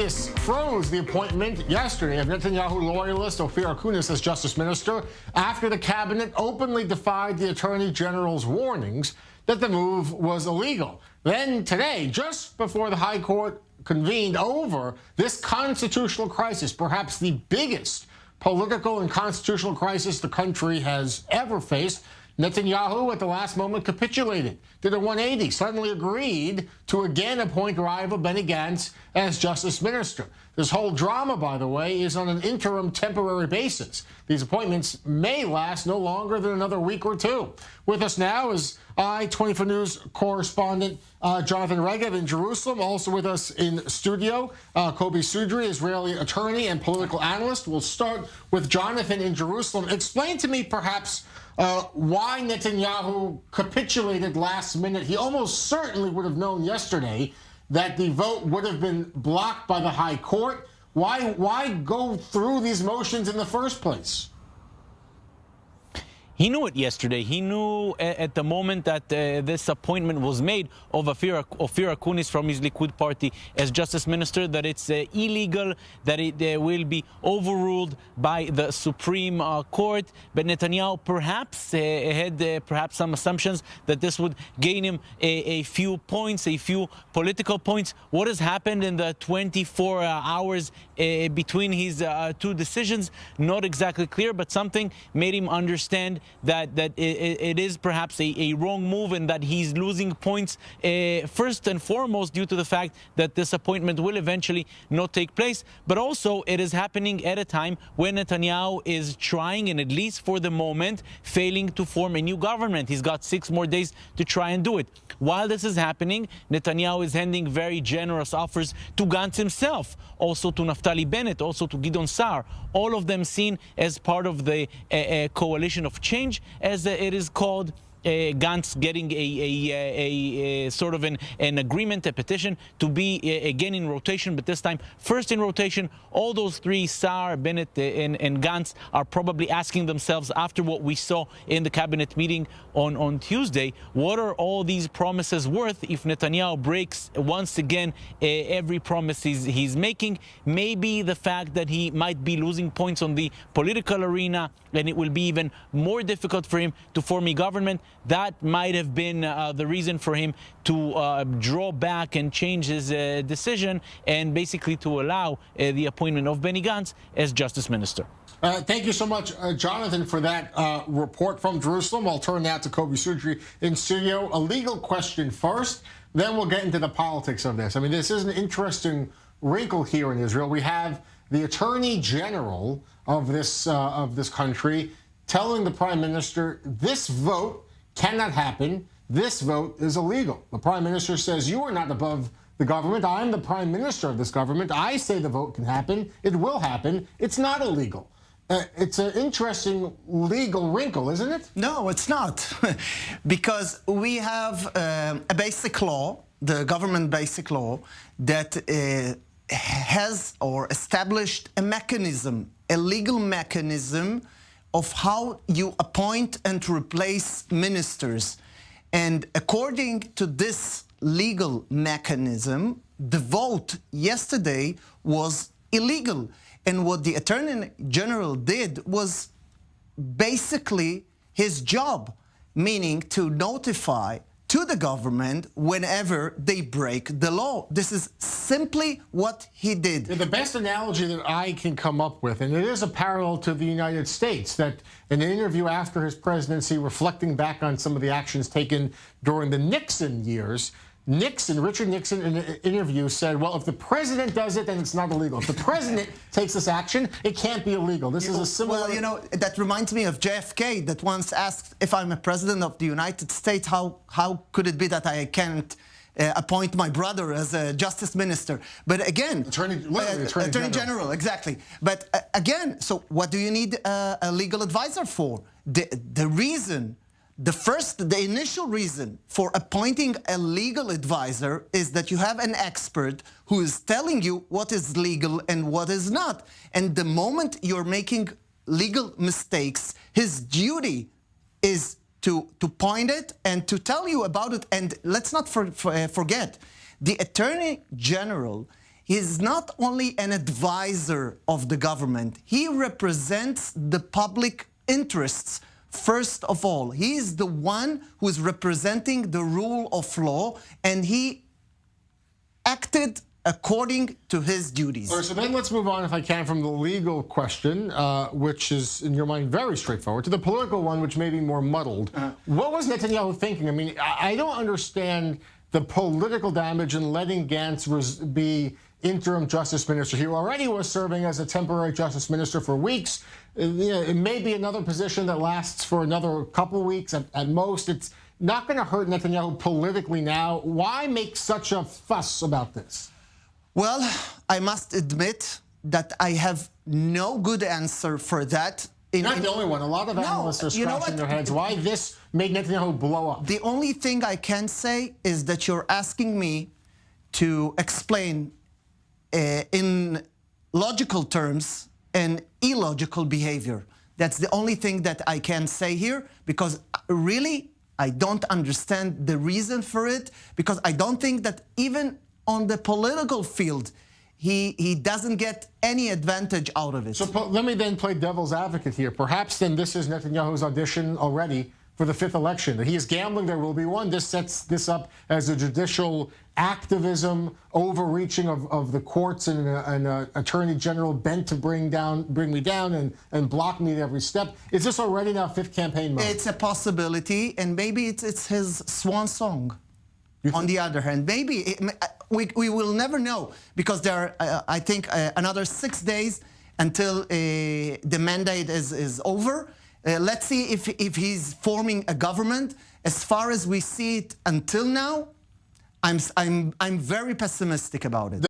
Justice froze the appointment yesterday of Netanyahu loyalist Ophir Akunis as Justice Minister after the cabinet openly defied the Attorney General's warnings that the move was illegal. Then today, just before the High Court convened over this constitutional crisis, perhaps the biggest political and constitutional crisis the country has ever faced, Netanyahu at the last moment capitulated, did a 180, suddenly agreed to again appoint rival Benny Gantz as Justice Minister. This whole drama, by the way, is on an interim temporary basis. These appointments may last no longer than another week or two. With us now is I-24 News correspondent Jonathan Regev in Jerusalem. Also with us in studio, Kobe Sudri, Israeli attorney and political analyst. We'll start with Jonathan in Jerusalem. Explain to me, perhaps, why Netanyahu capitulated last minute. He almost certainly would have known yesterday that the vote would have been blocked by the High Court. Why go through these motions in the first place? He knew it yesterday. He knew at the moment that this appointment was made of Ophir Akunis from his Likud party as Justice Minister, that it's illegal, that it will be overruled by the Supreme Court. But Netanyahu perhaps had perhaps some assumptions that this would gain him a few points, a few political points. What has happened in the 24 hours between his two decisions? Not exactly clear, but something made him understand that it is perhaps a wrong move and that he's losing points first and foremost due to the fact that this appointment will eventually not take place, but also it is happening at a time when Netanyahu is trying, and at least for the moment, failing to form a new government. He's got 6 more days to try and do it. While this is happening, Netanyahu is handing very generous offers to Gantz himself, also to Naftali Bennett, also to Gideon Sa'ar, all of them seen as part of the coalition of change, as it is called. Gantz getting a sort of an agreement, a petition to be again in rotation, but this time first in rotation. All those three, Sa'ar, Bennett, and Gantz, are probably asking themselves, after what we saw in the cabinet meeting on Tuesday, what are all these promises worth if Netanyahu breaks once again every promise he's making? Maybe the fact that he might be losing points on the political arena, and it will be even more difficult for him to form a government. That might have been the reason for him to draw back and change his decision, and basically to allow the appointment of Benny Gantz as Justice Minister. Thank you so much, Jonathan, for that report from Jerusalem. I'll turn now to Kobe Sudri in studio. A legal question first, then we'll get into the politics of this. I mean, this is an interesting wrinkle here in Israel. We have the Attorney General of this country telling the Prime Minister, this vote cannot happen. This vote is illegal. The Prime Minister says, you are not above the government. I'm the Prime Minister of this government. I say the vote can happen. It will happen. It's not illegal. It's an interesting legal wrinkle, isn't it? No, it's not. Because we have a basic law, the government basic law, that has or established a mechanism, a legal mechanism of how you appoint and replace ministers. And according to this legal mechanism, the vote yesterday was illegal. And what the Attorney General did was basically his job, meaning to notify to the government whenever they break the law. This is simply what he did. The best analogy that I can come up with, and it is a parallel to the United States, that in an interview after his presidency, reflecting back on some of the actions taken during the Nixon years, Richard Nixon, in an interview said, well, if the president does it, then it's not illegal. If the president takes this action, it can't be illegal. This is a similar... Well, you know, that reminds me of JFK, that once asked, if I'm a president of the United States, how could it be that I can't appoint my brother as a justice minister? But again... Attorney General, exactly. But again, so what do you need a legal advisor for? The reason... The initial reason for appointing a legal advisor is that you have an expert who is telling you what is legal and what is not. And the moment you're making legal mistakes, his duty is to point it and to tell you about it. And let's not forget, the Attorney General, He's not only an advisor of the government, he represents the public interests. First of all, he is the one who is representing the rule of law, and he acted according to his duties. All right, so then let's move on, if I can, from the legal question, which is, in your mind, very straightforward, to the political one, which may be more muddled. What was Netanyahu thinking? I mean, I don't understand the political damage in letting Gantz be interim justice minister. He already was serving as a temporary justice minister for weeks. It may be another position that lasts for another couple weeks at most. It's not going to hurt Netanyahu politically now. Why make such a fuss about this? Well, I must admit that I have no good answer for that. You're not the only one. A lot of analysts are scratching their heads. Why this made Netanyahu blow up? The only thing I can say is that you're asking me to explain in logical terms an illogical behavior. That's the only thing that I can say here, because really I don't understand the reason for it, because I don't think that even on the political field he doesn't get any advantage out of it. So let me then play devil's advocate here. Perhaps then this is Netanyahu's audition already for the fifth election. That he is gambling there will be one. This sets this up as a judicial activism, overreaching of the courts and an attorney general bent to bring me down and block me at every step. Is this already now fifth campaign mode? It's a possibility, and maybe it's his swan song. On the other hand, maybe we will never know, because there are, I think, another 6 days until the mandate is over. Let's see if he's forming a government. As far as we see it until now, I'm very pessimistic about it.